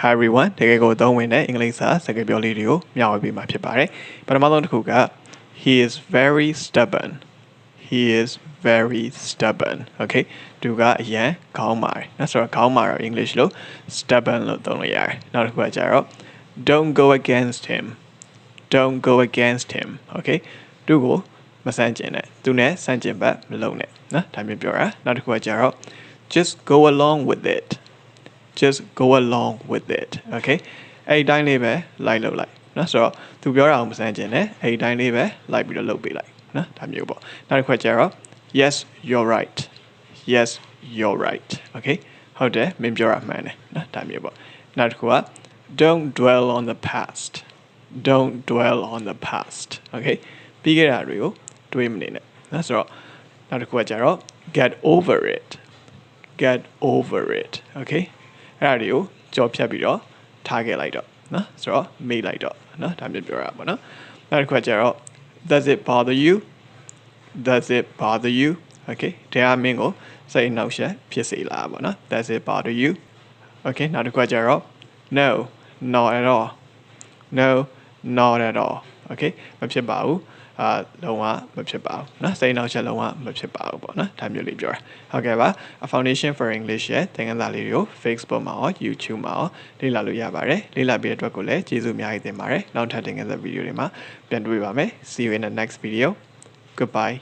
Hi everyone တကယ်ကိုသုံးဝင်တဲ့အင်္ဂလိပ်စာစကားပြောလေးတွေကိုမျှဝေပေးမှာဖြစ်ပါတယ်ပထမဆုံးတစ်ခုက he is very stubborn he is very stubborn okay သူကအရန်ခေါင်းမာတယ်နော်ဆိုတော့ခေါင်းမာတော့ English လို့ stubborn လို့သုံးလို့ရတယ်နောက်တစ်ခုကကြတော့ don't go against him okay သူကိုမဆန့်ကျင်နဲ့သူနဲ့ဆန့်ကျင်ဘက်မလုပ်နဲ့နော်ဒါမျိုးပြောတာနောက်တစ်ခုကကြတော့ just go along with it just go along with it okay အဲ့ဒီတိုင်းလေးပဲလိုက်လုပ်လိုက်နော်ဆိုတော့သူပြောတာကိုမဆန်းကျင်နဲ့အဲ့ဒီတိုင်းလေးပဲလိုက်ပြီးတော့လုပ်ပေးလိုက်နော်ဒါမျိုးပေါ့နောက်တစ်ခွက်ကျတော့ yes you're right yes you're right okay ဟုတ်တယ်မင်းပြောတာမှန်တယ်နော်ဒါမျိုးပေါ့နောက်တစ်ခုက don't dwell on the past don't dwell on the past okay ပြီးခဲ့တာတွေကိုတွေးမနေနဲ့နော်ဆိုတော့နောက်တစ်ခုကကျတော့ get over it okay အဲ့ဒါတွေကိုကြော်ဖြတ်ပြီးတော့ထားခဲ့လိုက်တော့နော်ဆိုတော့မေးလိုက်တော့နော်ဒါမျိုးပြောရပါတော့နောက်တစ်ခါကျတော့ does it bother you okay တရားမင်းကိုစိတ်နှောက်ယှက်ဖြစ်စေလားပေါ့နော် does it bother you okay နောက်တစ်ခါကျတော့ no not at all okay မဖြစ်ပါဘူးလုံးဝမဖြစ်ပါဘူးเนาะစိတ်နှောက်ယှက်လုံးဝမဖြစ်ပါဘူးပေါ့เนาะဒါမျိုးလေးပြောတာဟုတ်ကဲ့ပါ Foundation for English ရဲ့သင်ခန်းစာလေးတွေကို Facebook မှာရော YouTube မှာရောလေ့လာလို့ရပါတယ်လေ့လာပြီးတဲ့အတွက်ကိုလည်းကျေးဇူးအများကြီးတင်ပါတယ်နောက်ထပ်သင်ခန်းစာဗီဒီယိုတွေမှာပြန်တွေ့ပါမယ် See you in the next video goodbye